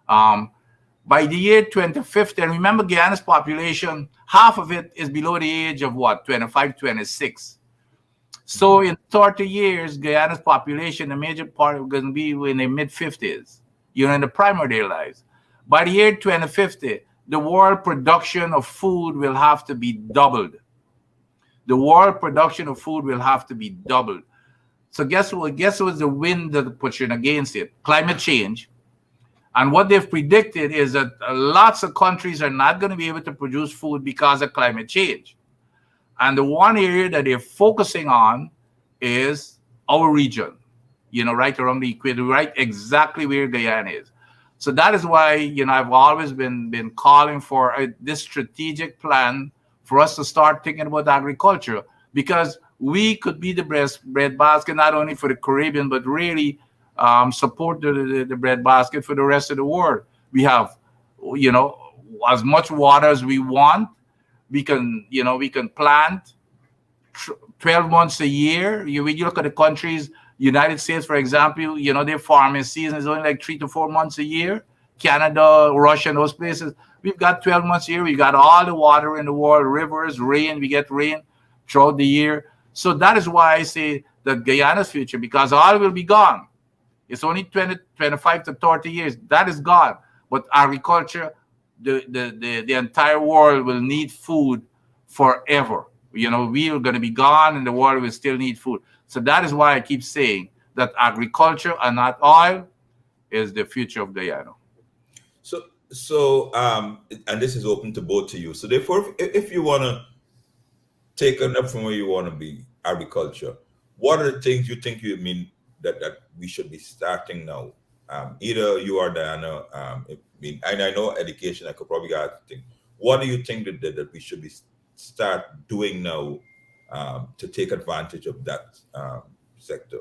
By the year 2050, and remember Guyana's population, half of it is below the age of what, 25, 26. So in 30 years, Guyana's population, the major part is going to be in the mid-50s, in the prime of their lives. By the year 2050, the world production of food will have to be doubled. The world production of food will have to be doubled. So guess what? Guess what's the wind that pushing against it? Climate change. And what they've predicted is that lots of countries are not going to be able to produce food because of climate change. And the one area that they're focusing on is our region, right around the equator, right exactly where Guyana is. So that is why, I've always been calling for this strategic plan for us to start thinking about agriculture, because we could be the bread basket, not only for the Caribbean, but really support the bread basket for the rest of the world. We have, as much water as we want. We can plant 12 months a year. When you look at the countries, United States, for example, their farming season is only like 3 to 4 months a year. Canada, Russia, and those places, we've got 12 months a year. We got all the water in the world, rivers, rain. We get rain throughout the year. So that is why I say that Guyana's future, because oil will be gone. It's only 25 to 30 years. That is gone. But agriculture, the entire world will need food forever. We are going to be gone, and the world will still need food. So that is why I keep saying that agriculture and not oil is the future of Guyana. So, and this is open to both of you. So therefore, if you want to take it up from where you want to be, agriculture, what are the things you think that we should be starting now? Either you or Diana, and I know education, I could probably ask things. What do you think that we should be start doing now to take advantage of that sector?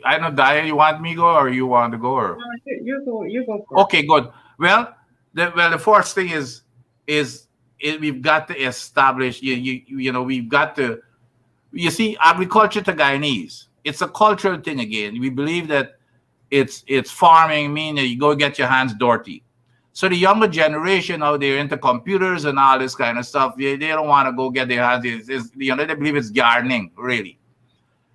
I know, Diane, you want me to go or you want to go? Or? You go first. Okay, good. Well, the first thing is we've got to establish. We've got to. You see, agriculture to Guyanese, it's a cultural thing again. We believe that it's farming, meaning you go get your hands dirty. So the younger generation now, they're into computers and all this kind of stuff. They don't want to go get their hands. They believe it's gardening, really.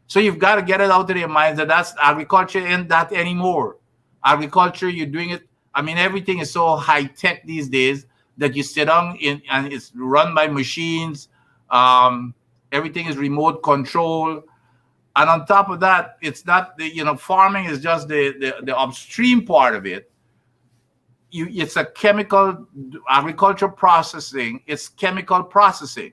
So you've got to get it out of their minds that that's agriculture ain't that anymore. Agriculture, you're doing it. I mean, everything is so high tech these days that you sit down in and it's run by machines. Everything is remote control. And on top of that, it's not farming is just the upstream part of it. It's a chemical agriculture processing. It's chemical processing.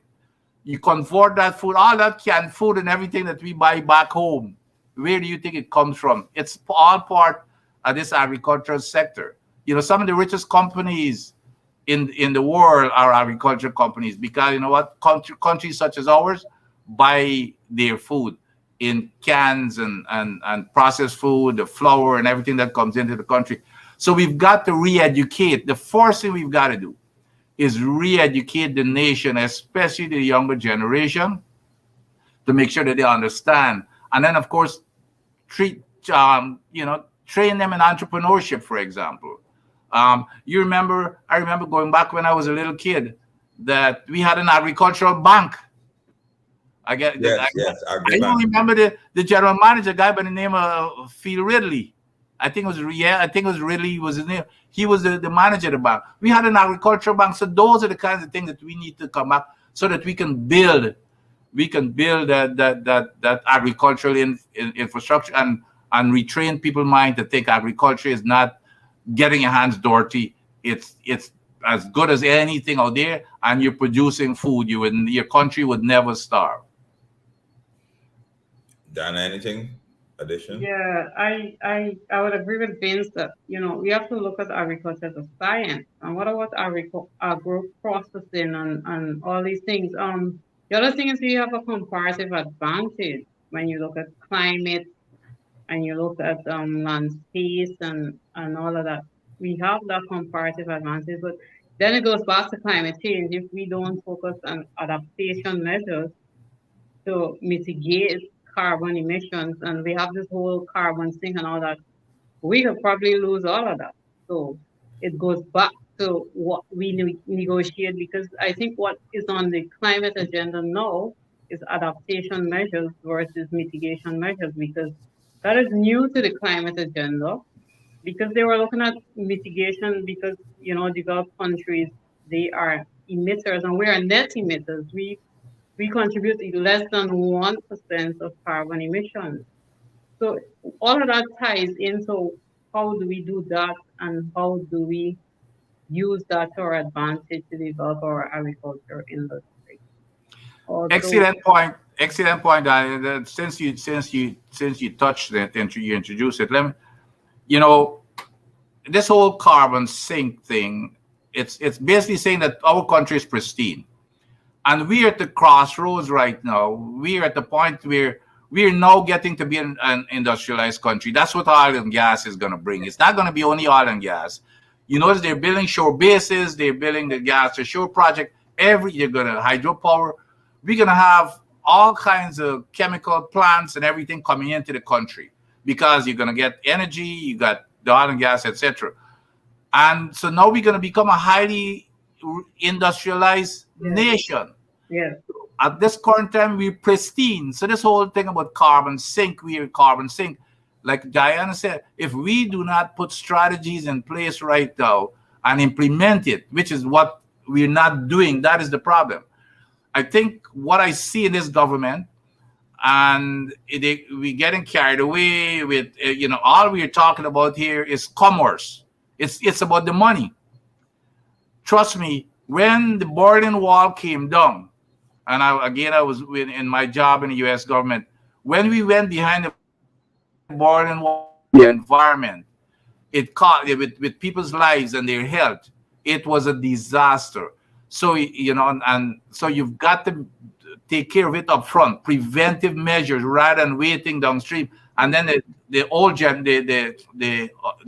You convert that food, all that canned food and everything that we buy back home. Where do you think it comes from? It's all part of this agricultural sector. Some of the richest companies in the world are agriculture companies because you know what? Countries such as ours buy their food in cans and processed food, the flour and everything that comes into the country. So we've got to re-educate. The first thing we've got to do is re-educate the nation, especially the younger generation, to make sure that they understand. And then, of course, train them in entrepreneurship, for example. I remember going back when I was a little kid that we had an agricultural bank. I don't remember the general manager, guy by the name of Phil Ridley. I think it was Ridley was his name. He was the manager of the bank. We had an agricultural bank. So those are the kinds of things that we need to come up so that we can build that agricultural infrastructure and retrain people's mind to think agriculture is not getting your hands dirty. It's as good as anything out there, and you're producing food. Your country would never starve. Dana, anything addition? Yeah, I would agree with Vince that we have to look at agriculture as a science. And what about agro processing and all these things? The other thing is we have a comparative advantage when you look at climate and you look at land space and all of that. We have that comparative advantage, but then it goes back to climate change. If we don't focus on adaptation measures to mitigate carbon emissions, and we have this whole carbon sink and all that, we could probably lose all of that. So it goes back to what we negotiate, because I think what is on the climate agenda now is adaptation measures versus mitigation measures, because that is new to the climate agenda, because they were looking at mitigation because, developed countries, they are emitters and we are net emitters. We contribute less than 1% of carbon emissions. So all of that ties into how do we do that and how do we use that to our advantage to develop our agriculture industry. Excellent point. Since you touched it and you introduced it, this whole carbon sink thing, it's basically saying that our country is pristine. And we're at the crossroads right now. We're at the point where we're now getting to be an industrialized country. That's what oil and gas is going to bring. It's not going to be only oil and gas. You notice they're building shore bases. They're building the gas to shore project. They're going to hydropower. We're going to have all kinds of chemical plants and everything coming into the country because you're going to get energy. You got the oil and gas, etc. And so now we're going to become a highly industrialized nation. Yeah. At this current time, we're pristine. So this whole thing about carbon sink, like Diana said, if we do not put strategies in place right now and implement it, which is what we're not doing, that is the problem. I think what I see in this government, and we're getting carried away with, all we're talking about here is commerce. It's about the money. Trust me, when the Berlin Wall came down, and I was in my job in the U.S. government, when we went behind the Berlin Wall, the environment, it caught with people's lives and their health, it was a disaster. So, and so you've got to take care of it up front, preventive measures rather than waiting downstream. And then the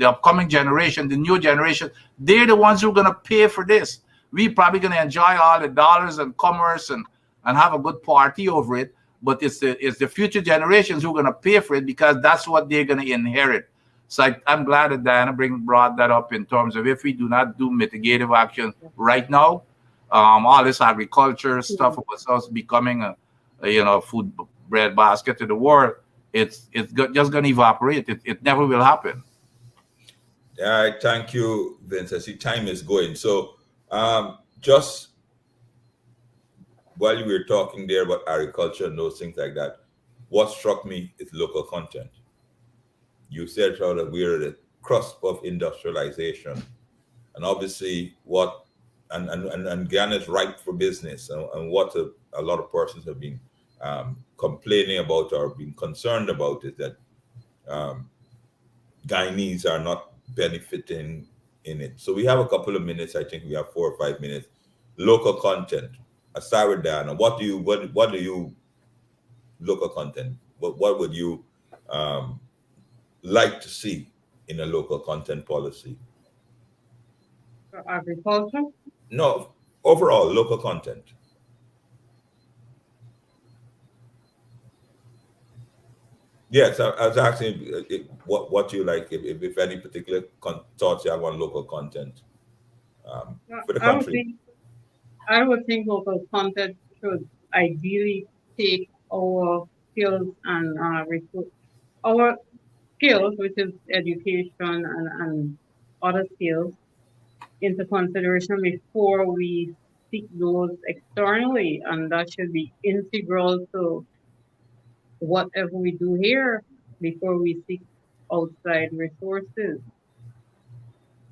upcoming generation, the new generation, they're the ones who are going to pay for this. We're probably going to enjoy all the dollars and commerce and have a good party over it. But it's the future generations who are going to pay for it because that's what they're going to inherit. So I'm glad that Diana brought that up in terms of if we do not do mitigative action right now, all this agriculture stuff was us becoming a food breadbasket to the world, it's just going to evaporate. It never will happen. All right, thank you, Vince. I see time is going. So just while we were talking there about agriculture and those things like that, what struck me is local content. You said that we're at the cusp of industrialization, and obviously and Guyana is ripe for business, and what a lot of persons have been complaining about or being concerned about is that Guyanese are not benefiting in it. So we have a couple of minutes. I think we have 4 or 5 minutes. Local content. I start with Diana. What do you local content? What would you like to see in a local content policy? For agriculture? No, overall local content. Yes, I was asking what you like, if any particular thoughts you have on local content for the country. I would think local content should ideally take our skills and our skills, which is education and other skills, into consideration before we seek those externally, and that should be integral to whatever we do here before we seek outside resources.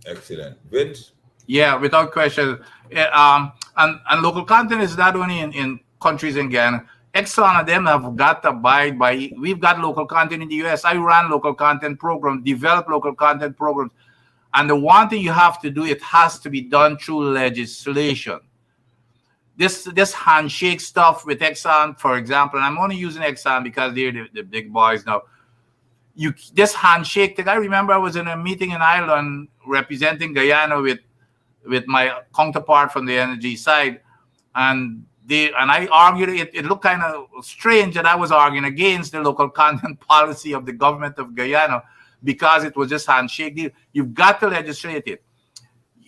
Excellent. Vince? Yeah, without question. And local content is not only in countries in Ghana. Exxon and them have got to abide by. We've got local content in the US. I ran local content programs, developed local content programs. And the one thing you have to do, it has to be done through legislation. This handshake stuff with Exxon, for example, and I'm only using Exxon because they're the big boys now. This handshake thing, I remember I was in a meeting in Ireland representing Guyana with my counterpart from the energy side, and I argued it looked kind of strange that I was arguing against the local content policy of the government of Guyana because it was just handshake deal. You've got to legislate it.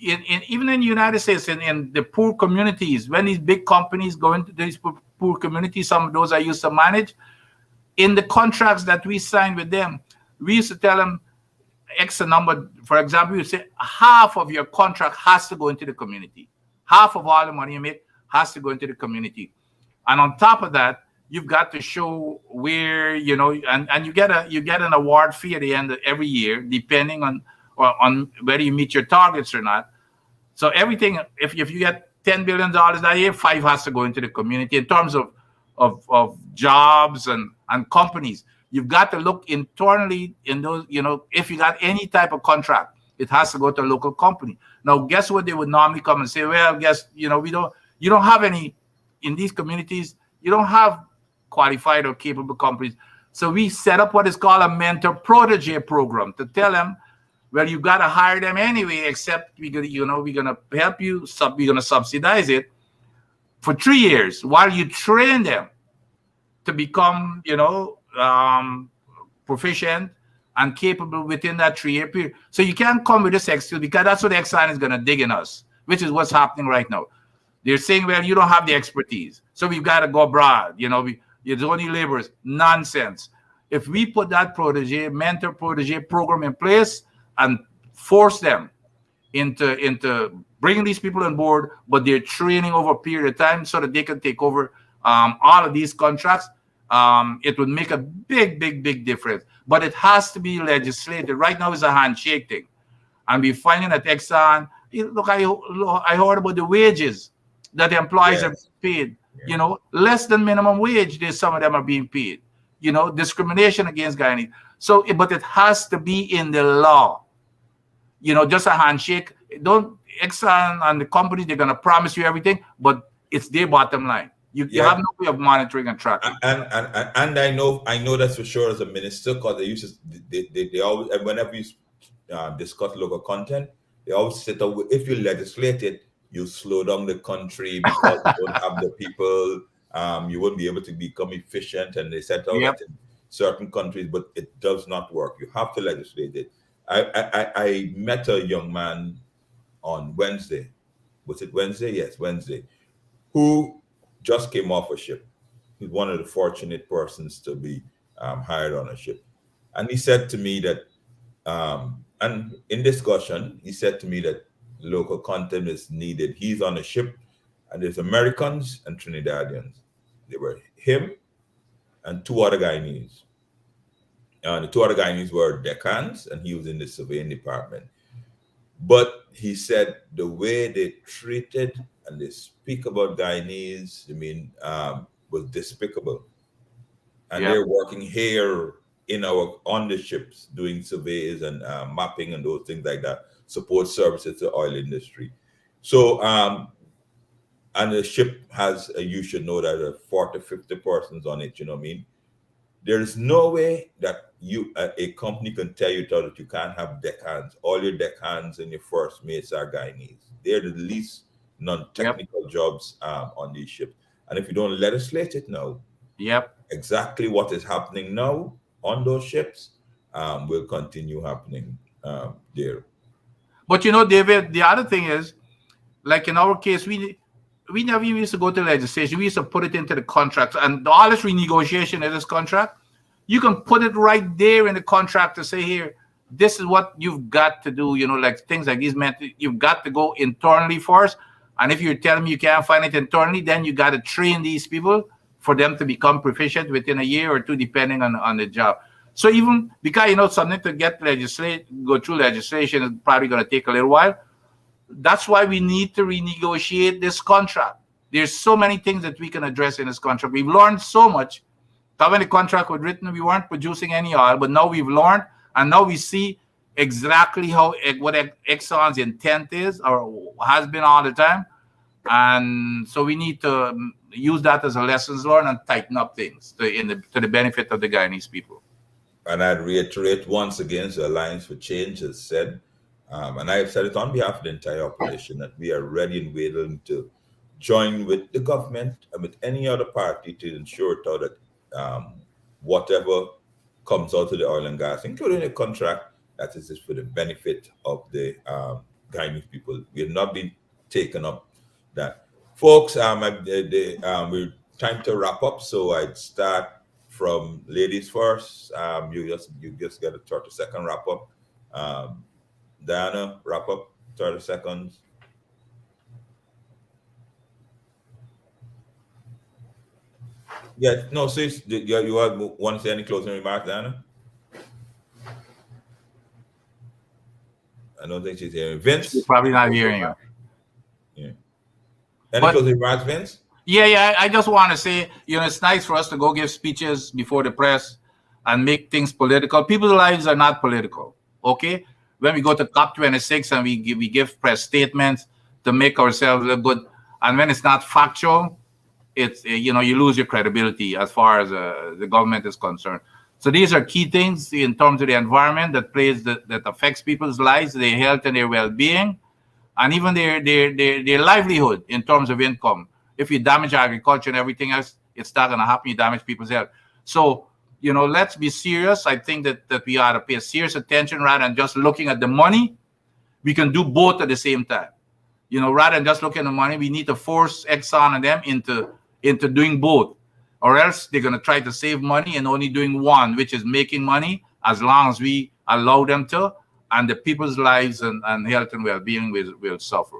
Even in the United States, in the poor communities, when these big companies go into these poor communities, some of those I used to manage, in the contracts that we signed with them, we used to tell them X number. For example, you say half of your contract has to go into the community. Half of all the money you make has to go into the community. And on top of that, you've got to show where, and you get an award fee at the end of every year, depending on whether you meet your targets or not. So everything, if you get $10 billion that year, 5 has to go into the community in terms of jobs and companies. You've got to look internally in those, if you got any type of contract, it has to go to a local company. Now, guess what? They would normally come and say, well, you don't have any in these communities. You don't have qualified or capable companies. So we set up what is called a mentor protege program to tell them, well, you got to hire them anyway, except we're going to help you. We're going to subsidize it for 3 years while you train them to become, proficient and capable within that 3-year period. So you can't come with this excuse because that's what Exxon is going to dig in us, which is what's happening right now. They're saying, well, you don't have the expertise, so we've got to go abroad. It's only laborers. Nonsense. If we put that mentor protege program in place and force them into bringing these people on board, but they're training over a period of time so that they can take over all of these contracts, it would make a big difference. But it has to be legislated. Right now it's a handshake thing. And we're finding that Exxon, look, I heard about the wages that the employees are paid. Yeah. Less than minimum wage, some of them are being paid. Discrimination against Guyanese. So, but it has to be in the law. Just a handshake. Exxon and the company, they're going to promise you everything, but it's their bottom line. You have no way of monitoring and tracking. And I know that's for sure as a minister, because they used to, they always, and whenever you discuss local content, they always say that if you legislate it, you slow down the country because you don't have the people, you won't be able to become efficient, and they set out that in certain countries, but it does not work. You have to legislate it. I met a young man on Wednesday. Was it Wednesday? Yes, Wednesday. Who just came off a ship. he's one of the fortunate persons to be hired on a ship. And he said to me that, and in discussion, he said to me that local content is needed. He's on a ship, and there's Americans and Trinidadians. They were him and two other Guyanese. The two other Guyanese were deckhands, and he was in the surveying department. But he said the way they treated and they speak about Guyanese, was despicable. And they're working here on the ships, doing surveys and mapping and those things like that, support services to the oil industry. So, and the ship has, you should know that there are 40, 50 persons on it, you know what I mean? There is no way that a company can tell you that you can't have deckhands. All your deckhands and your first mates are Guyanese. They're the least non-technical jobs on these ships. And if you don't legislate it now, exactly what is happening now on those ships will continue happening there. But you know, David, the other thing is, like in our case, we never even used to go to legislation. We used to put it into the contract. And all this renegotiation of this contract, you can put it right there in the contract to say, here, this is what you've got to do. You know, like things like these meant you've got to go internally first. And if you're telling me you can't find it internally, then you got to train these people for them to become proficient within a year or two, depending on the job. So even because, you know, something to go through legislation is probably going to take a little while. That's why we need to renegotiate this contract. There's so many things that we can address in this contract. We've learned so much. When the contract was written, we weren't producing any oil, but now we've learned, and now we see exactly what Exxon's intent is or has been all the time. And so we need to use that as a lessons learned and tighten up things to the benefit of the Guyanese people. And I'd reiterate once again, the Alliance for Change has said, and I've said it on behalf of the entire operation, that we are ready and willing to join with the government and with any other party to ensure that whatever comes out of the oil and gas, including a contract, that is for the benefit of the Guyanese people. We have not been taken up that. Folks, we're time to wrap up, so I'd start from ladies first. You just get a 30-second wrap up. Diana, wrap up, 30 seconds. Yeah, no, sis, you want to say any closing remarks, Diana? I don't think she's hearing. Vince? She's probably not hearing you. Yeah. Any closing remarks, Vince? Yeah. I just want to say, you know, it's nice for us to go give speeches before the press and make things political. People's lives are not political, okay? When we go to COP26 and we give press statements to make ourselves look good, and when it's not factual, it's, you know, you lose your credibility as far as the government is concerned. So these are key things in terms of the environment that affects people's lives, their health and their well-being, and even their livelihood in terms of income. If you damage agriculture and everything else, it's not going to happen. You damage people's health. So, you know, let's be serious. I think that we ought to pay serious attention rather than just looking at the money. We can do both at the same time. You know, rather than just looking at the money, we need to force Exxon and them into doing both. Or else they're going to try to save money and only doing one, which is making money, as long as we allow them to, and the people's lives and health and well-being will suffer.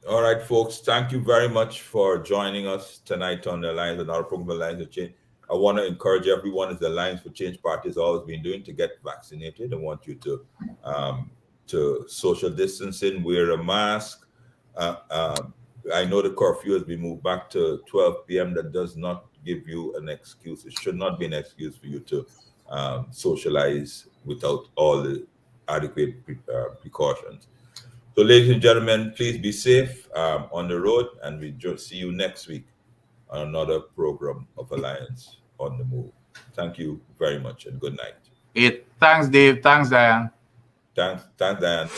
All right, folks, thank you very much for joining us tonight on the Alliance and our program, Alliance for Change. I want to encourage everyone, as the Alliance for Change Party has always been doing, to get vaccinated. I want you to social distancing, wear a mask. I know the curfew has been moved back to 12 p.m. That does not give you an excuse. It should not be an excuse for you to socialize without all the adequate precautions. So, ladies and gentlemen, please be safe on the road, and we just see you next week on another program of Alliance on the Move. Thank you very much, and good night. Thanks, Dave. Thanks, Diane. Thanks, Diane.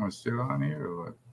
I'm still on here or what?